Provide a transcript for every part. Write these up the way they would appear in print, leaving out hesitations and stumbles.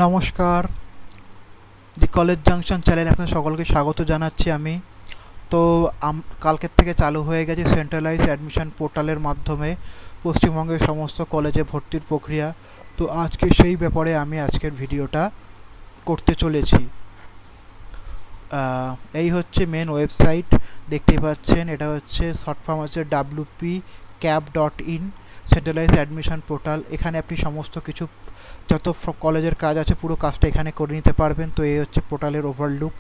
নমস্কার, the college junction চ্যানেলে আপনাদের সকলকে স্বাগত জানাচ্ছি আমি। তো কালকের থেকে চালু হয়ে গেছে সেন্ট্রালাইজ অ্যাডমিশন পোর্টালের মাধ্যমে পশ্চিমবঙ্গের সমস্ত কলেজে ভর্তির প্রক্রিয়া। তো আজকে সেই ব্যাপারে আমি আজকের ভিডিওটা করতে চলেছি। এই হচ্ছে মেন ওয়েবসাইট, দেখতেই পাচ্ছেন। এটা হচ্ছে শর্ট ফর্ম হচ্ছে wpcap.in সেন্ট্রালাইজ অ্যাডমিশন পোর্টাল। এখানে আপনি সমস্ত কিছু যত কলেজের কাজ আছে পুরো কাজটা এখানে করে নিতে পারবেন। তো এই হচ্ছে পোর্টালের ওভারলুক।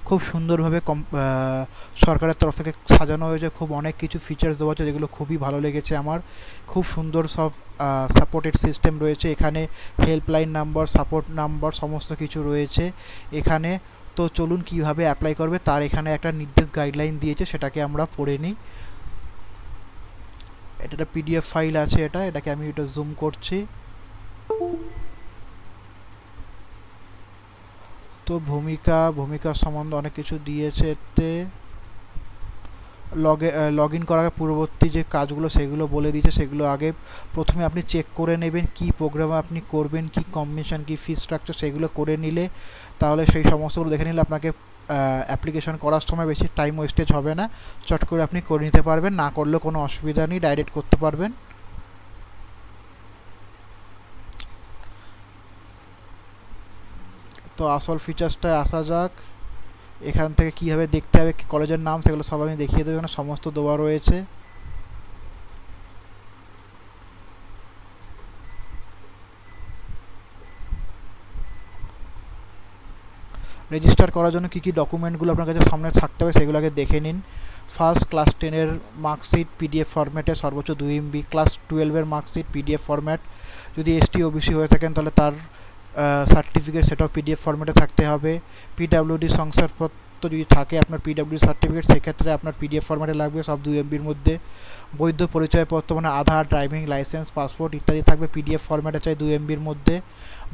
খুব সুন্দরভাবে সরকারের তরফ থেকে সাজানো হয়েছে, খুব অনেক কিছু ফিচার্স দেওয়া হচ্ছে যেগুলো খুবই ভালো লেগেছে আমার। খুব সুন্দর সব সাপোর্টেড সিস্টেম রয়েছে এখানে, হেল্পলাইন নাম্বার, সাপোর্ট নাম্বার সমস্ত কিছু রয়েছে এখানে। তো চলুন কীভাবে অ্যাপ্লাই করবে তার এখানে একটা নির্দেশ গাইডলাইন দিয়েছে, সেটাকে আমরা পড়ে নিই। এটা একটা পিডিএফ ফাইল আছে, এটাকে আমি জুম করছি। তো ভূমিকা সম্বন্ধে অনেক কিছু দিয়েছে। এতে লগ ইন করার পূর্ববর্তী যে কাজগুলো সেগুলো বলে দিয়েছে। সেগুলো আগে প্রথমে আপনি চেক করে নেবেন কী প্রোগ্রামে আপনি করবেন, কী কম্বিনেশন, কী ফি স্ট্রাকচার, সেগুলো করে নিলে তাহলে সেই সমস্তগুলো দেখে নিলে আপনাকে অ্যাপ্লিকেশন করার সময় বেশি টাইম ওয়েস্টেজ হবে না। চট করে আপনি করে নিতে পারবেন, না করলেও কোনো অসুবিধা নেই, ডাইরেক্ট করতে পারবেন। তো আসল ফিচার্সটা আসা যাক। এখান থেকে কীভাবে দেখতে হবে, কলেজের নাম, সেগুলো সব আমি দেখিয়ে দেবো, এখানে সমস্ত দেওয়া রয়েছে। রেজিস্টার করার জন্য কী কী ডকুমেন্টগুলো আপনার কাছে সামনে থাকতে হবে সেগুলো আগে দেখে নিন। ফার্স্ট ক্লাস 10-এর মার্কশিট পিডিএফ ফরম্যাটে সর্বোচ্চ 2 MB, ক্লাস 12-এর মার্কশিট পিডিএফ ফরম্যাট, যদি ST OBC হয়ে থাকেন তাহলে তার সার্টিফিকেট সেটাও পিডিএফ ফরম্যাটে থাকতে হবে। PWD শংসাপত্র যদি থাকে আপনার PWD সার্টিফিকেট, সেক্ষেত্রে আপনার পিডিএফ ফরম্যাটে লাগবে, সব 2 MBর মধ্যে। বৈধ পরিচয়পত্র মানে আধার, ড্রাইভিং লাইসেন্স, পাসপোর্ট ইত্যাদি থাকবে, পিডিএফ ফরম্যাটে চাই 2 MBর মধ্যে।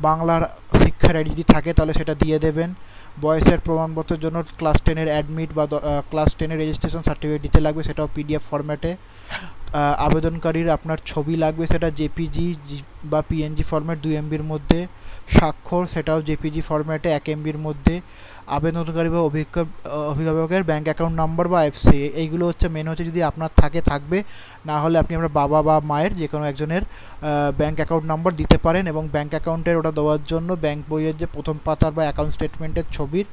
বাংলার শিক্ষার আইডি যদি থাকে তাহলে সেটা দিয়ে দেবেন। বয়সের প্রমাণপত্রের জন্য ক্লাস 10-এর অ্যাডমিট বা ক্লাস 10-এর রেজিস্ট্রেশন সার্টিফিকেট দিতে লাগবে, সেটাও পিডিএফ ফরম্যাটে। আবেদনকারীর আপনার ছবি লাগবে, সেটা জেপিজি বা PNG ফরম্যাট 2 MBর মধ্যে। স্বাক্ষর সেটাও জেপিজি ফরম্যাটে 1 MBর মধ্যে। আবেদনকারী বা অভিভাবকের ব্যাঙ্ক অ্যাকাউন্ট নাম্বার বা IFSC, এইগুলো হচ্ছে মেন হচ্ছে, যদি আপনার থাকবে, না হলে আপনি আপনার বাবা বা মায়ের যে কোনো একজনের ব্যাঙ্ক অ্যাকাউন্ট নাম্বার দিতে পারেন। এবং ব্যাঙ্ক অ্যাকাউন্টের ওটা দেওয়ার জন্য ব্যাঙ্ক বইয়ের যে প্রথম পাতার বা অ্যাকাউন্ট স্টেটমেন্টের ছবির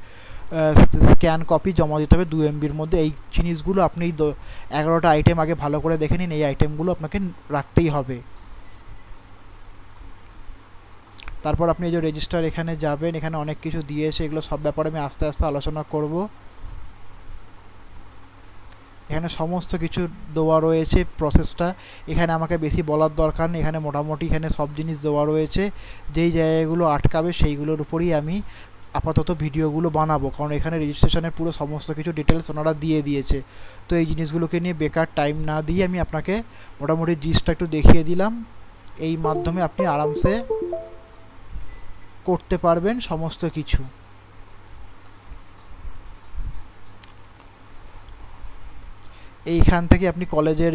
স্ক্যান কপি জমা দিতে হবে 2 MBর মধ্যে। এই জিনিসগুলো আপনি 11টা আইটেম আগে ভালো করে দেখে নিন, এই আইটেমগুলো আপনাকে রাখতেই হবে। তারপর আপনি যে রেজিস্টার এখানে যাবেন, এখানে অনেক কিছু দিয়েছে, এগুলো সব ব্যাপারে আমি আস্তে আস্তে আলোচনা করব। এখানে সমস্ত কিছু দেওয়া রয়েছে প্রসেসটা, এখানে আমাকে বেশি বলার দরকার নেই, এখানে মোটামুটি এখানে সব জিনিস দেওয়া রয়েছে। যেই জায়গাগুলো আটকাবে সেইগুলোর উপরেই আমি আপাতত ভিডিওগুলো বানাবো, কারণ এখানে রেজিস্ট্রেশনের পুরো সমস্ত কিছু ডিটেলস ওনারা দিয়ে দিয়েছে। তো এই জিনিসগুলোকে নিয়ে বেকার টাইম না দিয়ে আমি আপনাকে মোটামুটি জিনিসটা একটু দেখিয়ে দিলাম। এই মাধ্যমে আপনি আরামসে করতে পারবেন সমস্ত কিছু। এইখান থেকে আপনি কলেজের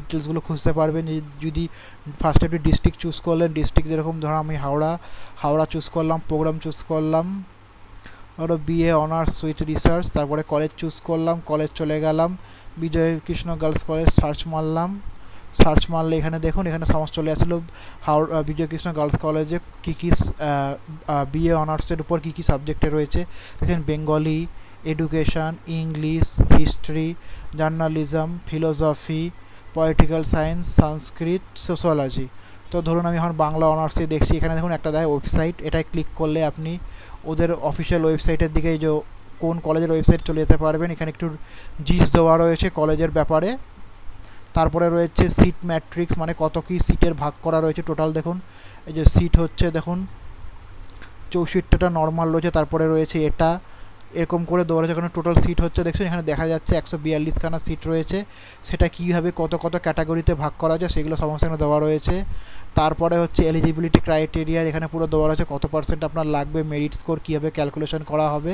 ডিটেলসগুলো খুঁজতে পারবেন। যদি ফার্স্টে আপনি ডিস্ট্রিক্ট চুজ করলেন, ডিস্ট্রিক্ট যেরকম ধরো আমি হাওড়া চুজ করলাম, প্রোগ্রাম চুজ করলাম, ধরো BA অনার্স উইথ রিসার্চ। তারপরে কলেজ চুজ করলাম, কলেজ চলে গেলাম বিজয় কৃষ্ণ গার্লস কলেজ, সার্চ মারলে এখানে দেখুন, এখানে সমস্ত চলে আসলো বিজয় কৃষ্ণ গার্লস কলেজে কী কী BA অনার্সের উপর কী কী সাবজেক্টে রয়েছে। দেখেন Bengali, education, English, history, journalism, philosophy, political science, Sanskrit, sociology. তো ধরুন আমি এখন বাংলা অনার্সে দেখছি, এখানে দেখুন একটা দেয় ওয়েবসাইট, এটাই ক্লিক করলে আপনি ওদের অফিসিয়াল ওয়েবসাইটের দিকে যে কোন কলেজের ওয়েবসাইট চলে যেতে পারবেন। এখানে একটু জিস দেওয়া রয়েছে কলেজের ব্যাপারে। তারপরে রয়েছে সিট ম্যাট্রিক্স, মানে কত কি সিটের ভাগ করা রয়েছে টোটাল। দেখুন এই যে সিট হচ্ছে, দেখুন 64টা নর্মাল রয়েছে, তারপরে রয়েছে এটা এরকম করে দেওয়া রয়েছে। এখানে টোটাল সিট হচ্ছে, দেখছেন এখানে দেখা যাচ্ছে 142খানা সিট রয়েছে। সেটা কীভাবে কত ক্যাটাগরিতে ভাগ করা যায় সেগুলো সমস্ত এখানে দেওয়া রয়েছে। তারপরে হচ্ছে এলিজিবিলিটি ক্রাইটেরিয়া, এখানে পুরো দেওয়া রয়েছে কত % আপনার লাগবে, মেরিট স্কোর কীভাবে ক্যালকুলেশন করা হবে,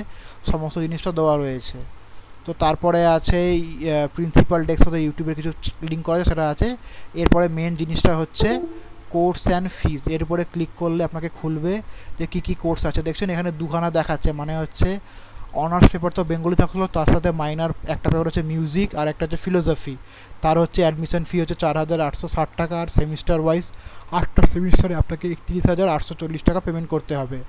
সমস্ত জিনিসটা দেওয়া রয়েছে। তো তারপরে আছে প্রিন্সিপাল ডেস্ক, হতে ইউটিউবের কিছু লিঙ্ক করা আছে সেটা আছে। এরপরে মেন জিনিসটা হচ্ছে কোর্স অ্যান্ড ফিজ, এর উপরে ক্লিক করলে আপনাকে খুলবে যে কী কী কোর্স আছে। দেখছেন এখানে দুখানা দেখাচ্ছে, মানে হচ্ছে অনার্স পেপার তো বেঙ্গলি থাকলো, তার সাথে মাইনার একটা পেপার হচ্ছে মিউজিক আর একটা হচ্ছে ফিলোসফি। তার হচ্ছে অ্যাডমিশন ফি হচ্ছে 4,860 টাকা, আর সেমিস্টার ওয়াইজ 8টা সেমিস্টারে আপনাকে 31,840 টাকা পেমেন্ট করতে হবে।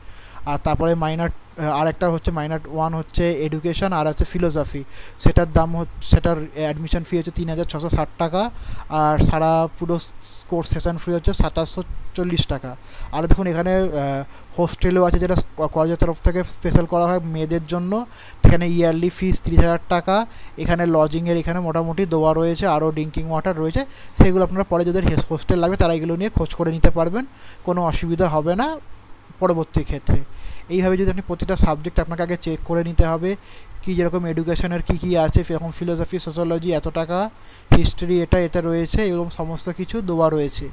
আর তারপরে মাইনার আর একটা হচ্ছে মাইনার 1 হচ্ছে এডুকেশন আর হচ্ছে ফিলোসফি, সেটার দাম সেটার অ্যাডমিশন ফি হচ্ছে 3,660 টাকা, আর সারা পুরো কোর্স সেশন ফি হচ্ছে 2,740 টাকা। আর দেখুন এখানে হোস্টেলও আছে, যেটা কলেজের তরফ থেকে স্পেশাল করা হয় মেয়েদের জন্য, এখানে ইয়ারলি ফিস 30,000 টাকা। এখানে লজিংয়ের এখানে মোটামুটি দেওয়া রয়েছে, আরও ড্রিঙ্কিং ওয়াটার রয়েছে, সেগুলো আপনারা পরে যাদের হোস্টেল লাগবে তারা এগুলো নিয়ে খোঁজ করে নিতে পারবেন, কোনো অসুবিধা হবে না পরবর্তী ক্ষেত্রে। এইভাবে যদি আপনি প্রতিটা সাবজেক্ট আপনাকে আগে চেক করে নিতে হবে, কি যেরকম এডুকেশনের কী কী আছে, এরকম ফিলোসফি সোশ্যোলজি এত টাকা, হিস্ট্রি এটা এতে রয়েছে, এরকম সমস্ত কিছু দেওয়া রয়েছে।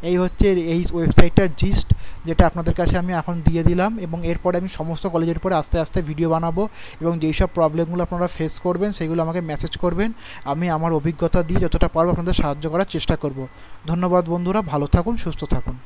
এই হচ্ছে এই ওয়েবসাইটটার জিস্ট, যেটা আপনাদের কাছে আমি এখন দিয়ে দিলাম, এবং এরপরে আমি সমস্ত কলেজের পরে আস্তে আস্তে ভিডিও বানাবো, এবং যেই সব প্রবলেমগুলো আপনারা ফেস করবেন সেগুলো আমাকে মেসেজ করবেন, আমি আমার অভিজ্ঞতা দিয়ে যতটা পারবো আপনাদের সাহায্য করার চেষ্টা করব। ধন্যবাদ বন্ধুরা, ভালো থাকুন, সুস্থ থাকুন।